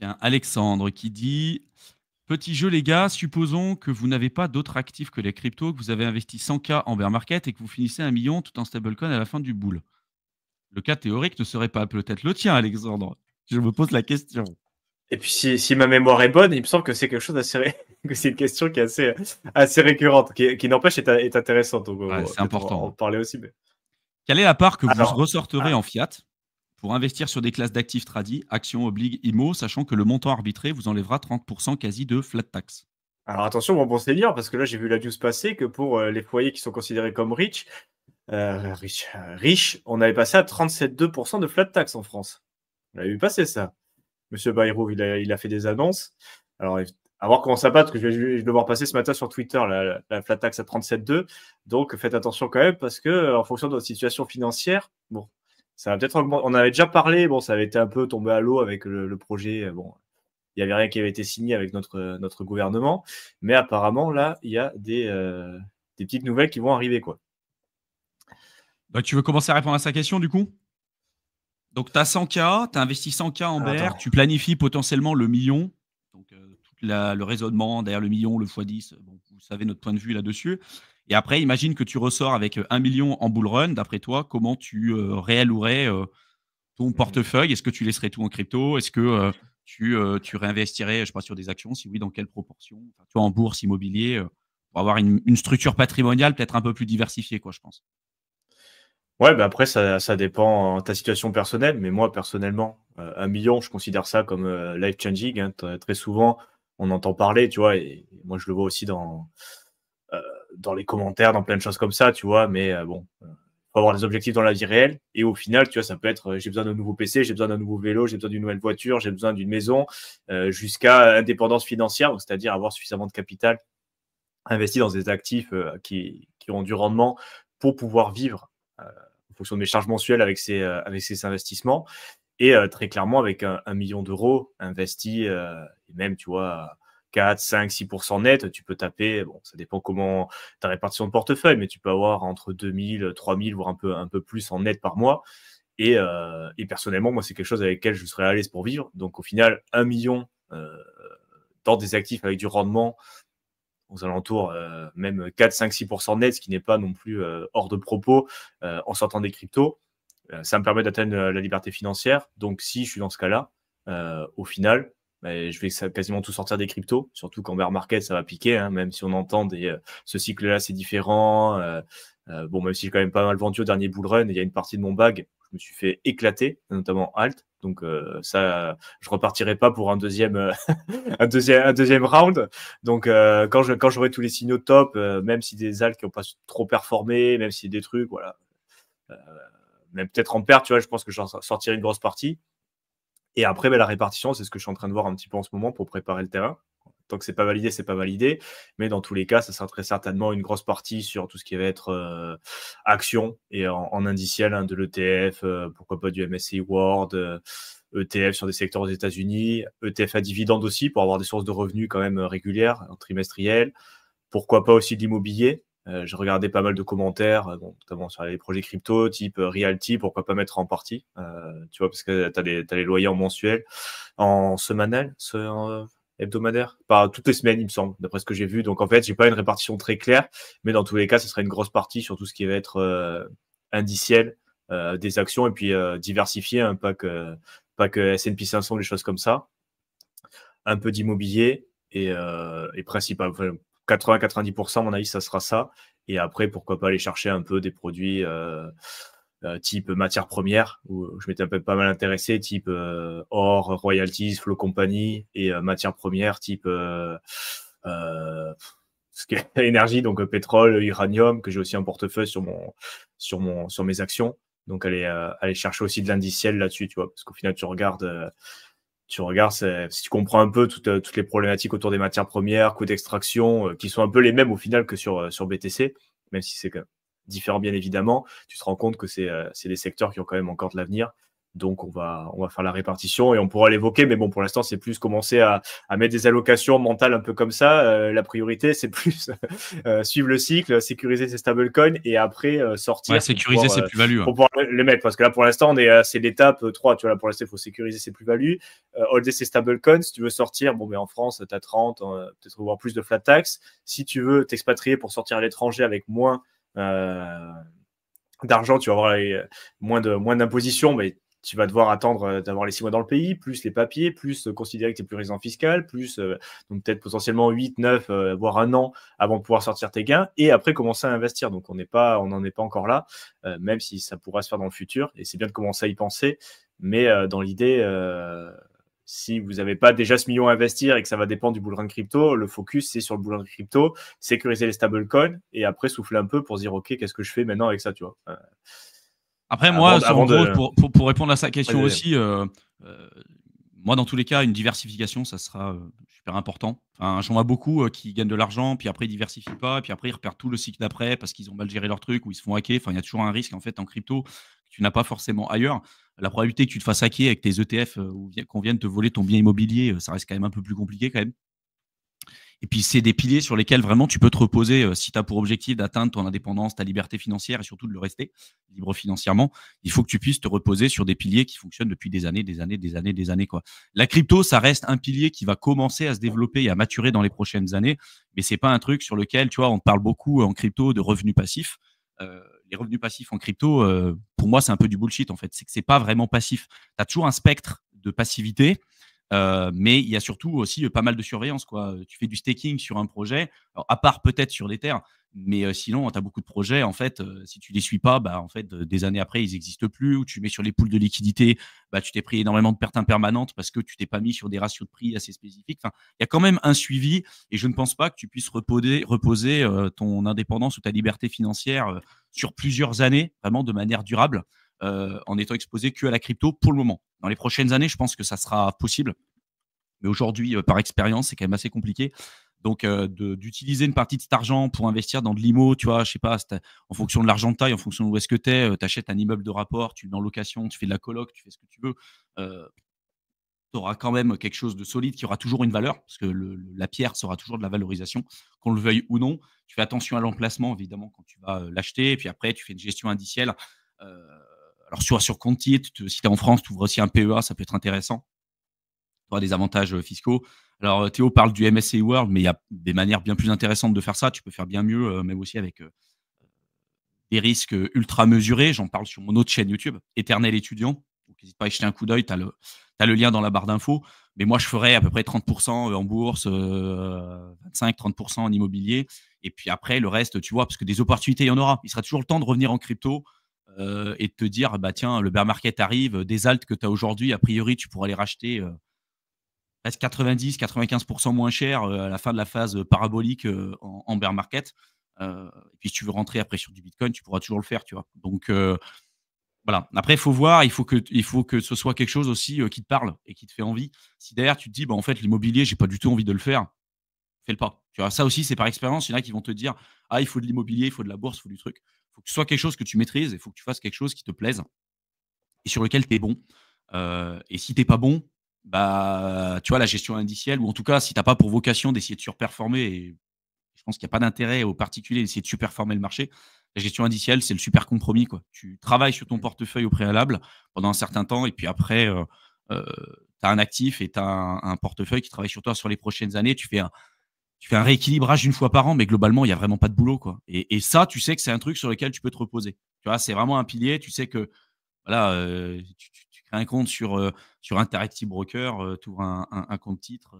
Tiens, Alexandre qui dit: petit jeu, les gars, supposons que vous n'avez pas d'autres actifs que les cryptos, que vous avez investi 100K en bear market et que vous finissez 1 million tout en stablecoin à la fin du bull. Le cas théorique ne serait pas peut-être le tien, Alexandre. Je me pose la question. Et puis si ma mémoire est bonne, il me semble que c'est quelque chose d'assez que c'est une question qui est assez récurrente, qui n'empêche est intéressante. Donc on Ouais, va c'est peut-être en important. parler aussi. Mais... Quelle est la part que vous Alors, ressorterez en fiat pour investir sur des classes d'actifs tradis, actions, obliques, IMO, sachant que le montant arbitré vous enlèvera 30% quasi de flat tax? alors attention, mon bon seigneur, parce que là j'ai vu la news passer que pour les foyers qui sont considérés comme riches, on avait passé à 37,2% de flat tax en France. On avait vu passer ça. Monsieur Bayrou, il a fait des annonces. Alors, à voir comment ça passe, parce que je vais devoir passer ce matin sur Twitter la flat tax à 37,2. Donc, faites attention quand même, parce que en fonction de votre situation financière, bon, ça va peut-être augmenter. On avait déjà parlé, bon, ça avait été un peu tombé à l'eau avec le projet. Bon, il n'y avait rien qui avait été signé avec notre gouvernement. Mais apparemment, là, il y a des petites nouvelles qui vont arriver, quoi. Bah, tu veux commencer à répondre à sa question du coup? Donc, tu as 100K, tu as investi 100K en Ah, BR, attends. tu planifies potentiellement le million. Donc, tout le raisonnement derrière le million, le x10, bon, vous savez notre point de vue là-dessus. Et après, imagine que tu ressors avec 1 million en bull run. D'après toi, comment tu réallouerais ton portefeuille? Est-ce que tu laisserais tout en crypto? Est-ce que tu réinvestirais, je sais pas, sur des actions? Si oui, dans quelle proportion? Enfin, tu vois, en bourse, immobilier, pour avoir une structure patrimoniale peut-être un peu plus diversifiée, quoi, je pense. Ouais, bah après, ça dépend de ta situation personnelle. Mais moi, personnellement, 1 million, je considère ça comme life-changing, hein. Très souvent, on entend parler, tu vois, et moi, je le vois aussi dans les commentaires, dans plein de choses comme ça, tu vois. Mais bon, faut avoir des objectifs dans la vie réelle. Et au final, tu vois, ça peut être j'ai besoin d'un nouveau PC, j'ai besoin d'un nouveau vélo, j'ai besoin d'une nouvelle voiture, j'ai besoin d'une maison, jusqu'à indépendance financière, donc c'est-à-dire avoir suffisamment de capital investi dans des actifs qui ont du rendement pour pouvoir vivre en fonction de mes charges mensuelles avec ces investissements. Et très clairement, avec 1 million d'euros investis, et même, tu vois, 4, 5, 6% net, tu peux taper, bon, ça dépend comment ta répartition de portefeuille, mais tu peux avoir entre 2000, 3000, voire un peu plus en net par mois. Et personnellement, moi, c'est quelque chose avec lequel je serais à l'aise pour vivre. Donc, au final, 1 million dans des actifs avec du rendement aux alentours même 4, 5, 6% net, ce qui n'est pas non plus hors de propos en sortant des cryptos. Ça me permet d'atteindre la liberté financière. Donc, si je suis dans ce cas-là, au final, je vais quasiment tout sortir des cryptos, surtout qu'en bear market, ça va piquer, hein, même si on entend ce cycle-là, c'est différent. Bon, même si j'ai quand même pas mal vendu au dernier bull run, il y a une partie de mon bag, je me suis fait éclater, notamment alt. Donc ça, je repartirai pas pour un deuxième, un deuxième round. Donc quand j'aurai tous les signaux top, même si des alts qui n'ont pas trop performé, même si des trucs, voilà, euh, même peut-être en perte, tu vois, je pense que j'en sortirai une grosse partie. Et après, la répartition, c'est ce que je suis en train de voir un petit peu en ce moment pour préparer le terrain. Tant que c'est pas validé, c'est pas validé. Mais dans tous les cas, ça sera très certainement une grosse partie sur tout ce qui va être action et en indiciel, hein, de l'ETF, pourquoi pas du MSCI World, ETF sur des secteurs aux États-Unis, ETF à dividendes aussi pour avoir des sources de revenus quand même régulières, trimestrielles. Pourquoi pas aussi de l'immobilier. J'ai regardé pas mal de commentaires, bon, notamment sur les projets crypto, type Realty, pourquoi pas mettre en partie, tu vois, parce que tu as les loyers en mensuel, en semanal, hebdomadaire, pas toutes les semaines, il me semble, d'après ce que j'ai vu. Donc en fait, j'ai pas une répartition très claire, mais dans tous les cas, ce serait une grosse partie sur tout ce qui va être indiciel, des actions, et puis diversifier, hein, pas que S&P 500, des choses comme ça, un peu d'immobilier et principalement, enfin, 80-90%, à mon avis, ça sera ça. Et après, pourquoi pas aller chercher un peu des produits type matières premières, où je m'étais un peu pas mal intéressé, type or, royalties, flow company, et matières premières type ce qui est énergie, donc pétrole, uranium, que j'ai aussi un portefeuille sur mes actions. Donc aller chercher aussi de l'indiciel là-dessus, tu vois, parce qu'au final, tu regardes, si tu comprends un peu toutes les problématiques autour des matières premières, coûts d'extraction, qui sont un peu les mêmes au final que sur BTC, même si c'est différent bien évidemment, tu te rends compte que c'est des secteurs qui ont quand même encore de l'avenir. Donc, on va faire la répartition et on pourra l'évoquer. Mais bon, pour l'instant, c'est plus commencer à mettre des allocations mentales un peu comme ça. La priorité, c'est plus suivre le cycle, sécuriser ses stablecoins et après sortir sécuriser ses plus-values. pour pouvoir les mettre. Parce que là, pour l'instant, c'est l'étape 3. Tu vois, là, pour l'instant, il faut sécuriser ses plus-values, holder ses stablecoins. Si tu veux sortir, bon, mais en France, tu as 30, peut-être voir plus de flat tax. Si tu veux t'expatrier pour sortir à l'étranger avec moins d'argent, tu vas avoir moins d'imposition, mais tu vas devoir attendre d'avoir les 6 mois dans le pays, plus les papiers, plus considérer que tu es plus résident fiscal, plus donc peut-être potentiellement 8, 9, voire un an avant de pouvoir sortir tes gains et après commencer à investir. Donc on n'en est pas encore là, même si ça pourra se faire dans le futur et c'est bien de commencer à y penser. Mais dans l'idée, si vous n'avez pas déjà ce million à investir et que ça va dépendre du bull run crypto, le focus c'est sur le bull run crypto, sécuriser les stablecoins et après souffler un peu pour se dire ok, qu'est-ce que je fais maintenant avec ça, tu vois. Après, moi, en gros, pour répondre à sa question aussi, moi, dans tous les cas, une diversification, ça sera super important. Enfin, j'en vois beaucoup qui gagnent de l'argent, puis après, ils diversifient pas, et puis après, ils repèrent tout le cycle d'après parce qu'ils ont mal géré leur truc ou ils se font hacker. Enfin, il y a toujours un risque, en fait, en crypto que tu n'as pas forcément ailleurs. La probabilité que tu te fasses hacker avec tes ETF ou qu'on vienne te voler ton bien immobilier, ça reste quand même un peu plus compliqué quand même. Et puis, c'est des piliers sur lesquels vraiment tu peux te reposer si tu as pour objectif d'atteindre ton indépendance, ta liberté financière et surtout de le rester libre financièrement. Il faut que tu puisses te reposer sur des piliers qui fonctionnent depuis des années, quoi. La crypto, ça reste un pilier qui va commencer à se développer et à maturer dans les prochaines années, mais c'est pas un truc sur lequel, tu vois, on parle beaucoup en crypto de revenus passifs. Les revenus passifs en crypto, pour moi, c'est un peu du bullshit en fait. C'est que c'est pas vraiment passif. Tu as toujours un spectre de passivité. Mais il y a surtout aussi pas mal de surveillance, quoi. Tu fais du staking sur un projet, alors, à part peut-être sur des terres, mais sinon, tu as beaucoup de projets. En fait, si tu les suis pas, bah, en fait, des années après, ils n'existent plus. Ou tu mets sur les poules de liquidité, bah, tu t'es pris énormément de pertes impermanentes parce que tu t'es pas mis sur des ratios de prix assez spécifiques. Enfin, il y a quand même un suivi et je ne pense pas que tu puisses reposer ton indépendance ou ta liberté financière sur plusieurs années, vraiment de manière durable, en étant exposé que à la crypto pour le moment. Dans les prochaines années, je pense que ça sera possible. Mais aujourd'hui, par expérience, c'est quand même assez compliqué. Donc, d'utiliser une partie de cet argent pour investir dans de l'IMO, tu vois, je sais pas, en fonction de l'argent de taille, en fonction de où est-ce que tu es, tu achètes un immeuble de rapport, tu le mets en location, tu fais de la coloc, tu fais ce que tu veux. Tu auras quand même quelque chose de solide qui aura toujours une valeur, parce que la pierre sera toujours de la valorisation, qu'on le veuille ou non. Tu fais attention à l'emplacement, évidemment, quand tu vas l'acheter. Et puis après, tu fais une gestion indicielle. Alors, sur compte titre, si tu es en France, tu ouvres aussi un PEA, ça peut être intéressant. Tu auras des avantages fiscaux. Alors, Théo parle du MSCI World, mais il y a des manières bien plus intéressantes de faire ça. Tu peux faire bien mieux, même aussi avec des risques ultra mesurés. J'en parle sur mon autre chaîne YouTube, Éternel étudiant. Donc, n'hésite pas à y jeter un coup d'œil. Tu as le lien dans la barre d'infos. Mais moi, je ferais à peu près 30% en bourse, 25-30% en immobilier. Et puis après, le reste, tu vois, parce que des opportunités, il y en aura. Il sera toujours le temps de revenir en crypto et de te dire, bah tiens, le bear market arrive, des alts que tu as aujourd'hui, a priori, tu pourras les racheter presque 90-95% moins cher à la fin de la phase parabolique en bear market. Et puis, si tu veux rentrer après sur du Bitcoin, tu pourras toujours le faire, tu vois. Donc, voilà. Après, il faut voir, il faut que ce soit quelque chose aussi qui te parle et qui te fait envie. Si derrière, tu te dis, bah, en fait, l'immobilier, j'ai pas du tout envie de le faire, fais le pas. Tu vois, ça aussi, c'est par expérience. Il y en a qui vont te dire, ah, il faut de l'immobilier, il faut de la bourse, il faut du truc. Il faut que ce soit quelque chose que tu maîtrises, il faut que tu fasses quelque chose qui te plaise et sur lequel tu es bon. Et si tu n'es pas bon, bah, tu vois, la gestion indicielle, ou en tout cas, si tu n'as pas pour vocation d'essayer de surperformer, et je pense qu'il n'y a pas d'intérêt aux particuliers d'essayer de surperformer le marché, la gestion indicielle, c'est le super compromis, quoi. Tu travailles sur ton portefeuille au préalable pendant un certain temps, et puis après, tu as un actif et tu as un portefeuille qui travaille sur toi sur les prochaines années. Tu fais un rééquilibrage une fois par an, mais globalement, il n'y a vraiment pas de boulot, quoi. Et ça, tu sais que c'est un truc sur lequel tu peux te reposer. Tu vois, c'est vraiment un pilier. Tu sais que voilà, tu crées un compte sur Interactive Broker, tu ouvres un compte titre,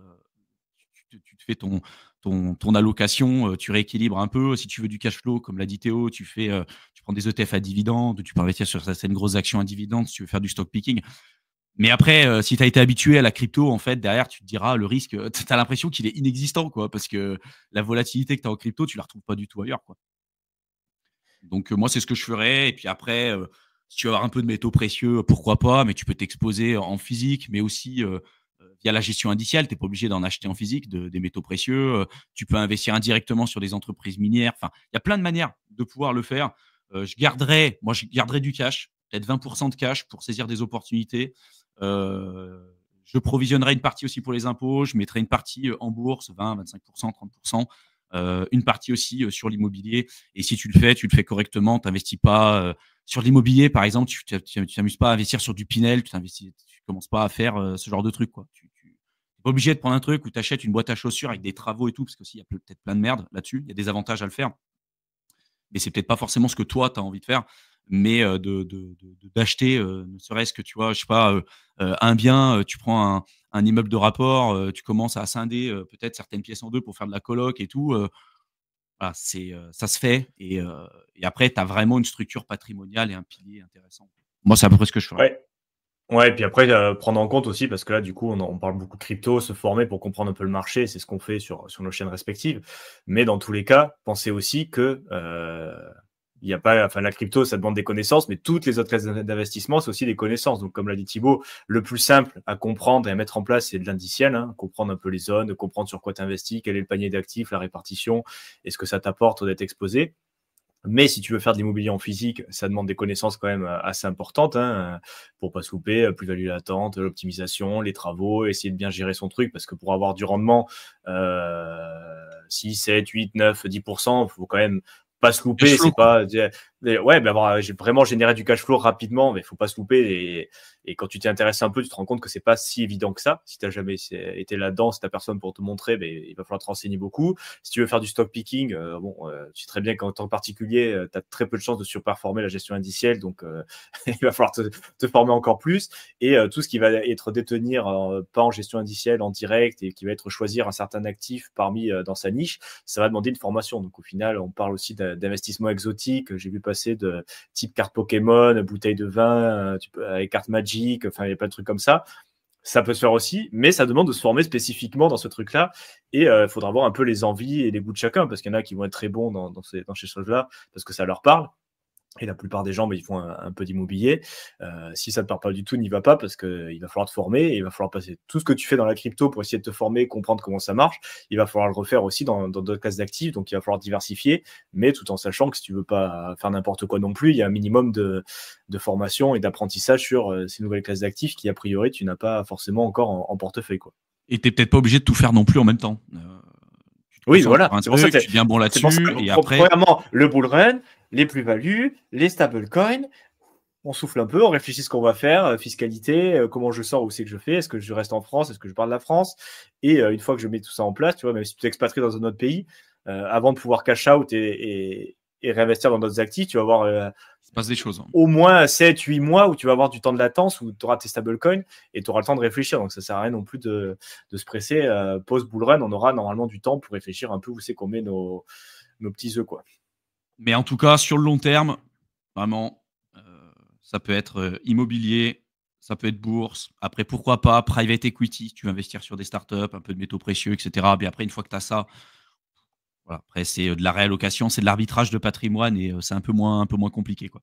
tu te fais ton allocation, tu rééquilibres un peu. Si tu veux du cash flow, comme l'a dit Théo, tu prends des ETF à dividendes, tu peux investir sur certaines grosses actions à dividendes si tu veux faire du stock picking. Mais après, si tu as été habitué à la crypto, en fait, derrière, tu te diras le risque, tu as l'impression qu'il est inexistant, quoi, parce que la volatilité que tu as en crypto, tu la retrouves pas du tout ailleurs, quoi. Donc, moi, c'est ce que je ferais. Et puis après, si tu veux avoir un peu de métaux précieux, pourquoi pas, mais tu peux t'exposer en physique, mais aussi via la gestion indicielle. Tu n'es pas obligé d'en acheter en physique des métaux précieux. Tu peux investir indirectement sur des entreprises minières. Enfin, il y a plein de manières de pouvoir le faire. Je garderai du cash. peut-être 20% de cash pour saisir des opportunités. Je provisionnerai une partie aussi pour les impôts. Je mettrai une partie en bourse, 20, 25%, 30%. Une partie aussi sur l'immobilier. Et si tu le fais correctement. Tu n'investis pas sur l'immobilier, par exemple. Tu t'amuses pas à investir sur du Pinel. Tu commences pas à faire ce genre de truc, quoi. Tu n'es pas obligé de prendre un truc où tu achètes une boîte à chaussures avec des travaux et tout, parce qu'il y a peut-être plein de merde là-dessus. Il y a des avantages à le faire, mais c'est peut-être pas forcément ce que toi, tu as envie de faire. Mais d'acheter, ne serait-ce que, tu vois, je sais pas, un bien, tu prends un immeuble de rapport, tu commences à scinder peut-être certaines pièces en deux pour faire de la coloc et tout. Voilà, ça se fait. Et après, tu as vraiment une structure patrimoniale et un pilier intéressant. Moi, c'est à peu près ce que je ferais. Ouais. Ouais, et puis après, prendre en compte aussi, parce que là, du coup, on parle beaucoup de crypto, se former pour comprendre un peu le marché, c'est ce qu'on fait sur nos chaînes respectives. Mais dans tous les cas, pensez aussi que il y a pas, enfin, la crypto, ça demande des connaissances, mais toutes les autres classes d'investissement, c'est aussi des connaissances. Donc, comme l'a dit Thibaut, le plus simple à comprendre et à mettre en place, c'est de l'indiciel, hein, comprendre un peu les zones, comprendre sur quoi tu investis, quel est le panier d'actifs, la répartition, et ce que ça t'apporte d'être exposé. Mais si tu veux faire de l'immobilier en physique, ça demande des connaissances quand même assez importantes, hein, pour pas se louper, plus-value latente, l'optimisation, les travaux, essayer de bien gérer son truc, parce que pour avoir du rendement 6, 7, 8, 9, 10%, il faut quand même pas se louper. Cash flow, C'est quoi. pas ouais, mais j'ai vraiment généré du cash flow rapidement, mais il faut pas se louper. Et quand tu t'y intéresses un peu, tu te rends compte que c'est pas si évident que ça. Si tu n'as jamais été là-dedans, si tu personne pour te montrer, ben, il va falloir te renseigner beaucoup. Si tu veux faire du stock picking, tu sais très bien qu'en tant que particulier, tu as très peu de chances de surperformer la gestion indicielle, donc il va falloir te former encore plus. Et tout ce qui va être détenir pas en gestion indicielle, en direct, et qui va être choisir un certain actif parmi dans sa niche, ça va demander une formation. Donc au final, on parle aussi d'investissement exotique. J'ai vu passer de type carte Pokémon, bouteille de vin, avec carte Magic, enfin il y a plein de trucs comme ça. Ça peut se faire aussi, mais ça demande de se former spécifiquement dans ce truc-là. Et il faudra voir un peu les envies et les goûts de chacun, parce qu'il y en a qui vont être très bons dans ces choses-là, parce que ça leur parle. Et la plupart des gens, ils font un peu d'immobilier. Si ça ne te parle pas du tout, n'y va pas, parce qu'il va falloir te former, et il va falloir passer tout ce que tu fais dans la crypto pour essayer de te former, comprendre comment ça marche. Il va falloir le refaire aussi dans d'autres classes d'actifs, donc il va falloir diversifier, mais tout en sachant que si tu veux pas faire n'importe quoi non plus, il y a un minimum de formation et d'apprentissage sur ces nouvelles classes d'actifs qui, a priori, tu n'as pas forcément encore en portefeuille, quoi. Et tu n'es peut-être pas obligé de tout faire non plus en même temps. Tu te Oui, concentres voilà, sur un c'est pour ça truc, tu deviens bon c'est pour ça là-dessus, que, et après, premièrement, le bull run, les plus-values, les stablecoins, on souffle un peu, on réfléchit ce qu'on va faire, fiscalité, comment je sors, où c'est que je fais, est-ce que je reste en France, est-ce que je parle de la France, et une fois que je mets tout ça en place, tu vois, même si tu t'expatries dans un autre pays, avant de pouvoir cash out et réinvestir dans d'autres actifs, tu vas avoir il se passe des choses. au moins 7, 8 mois où tu vas avoir du temps de latence, où tu auras tes stablecoins et tu auras le temps de réfléchir. Donc ça sert à rien non plus de se presser. Post-bull run, on aura normalement du temps pour réfléchir un peu où c'est qu'on met nos petits œufs, quoi. Mais en tout cas, sur le long terme, vraiment, ça peut être immobilier, ça peut être bourse. Après, pourquoi pas private equity, tu veux investir sur des startups, un peu de métaux précieux, etc. Mais après, une fois que tu as ça, voilà. Après, c'est de la réallocation, c'est de l'arbitrage de patrimoine, et c'est un peu moins compliqué, quoi.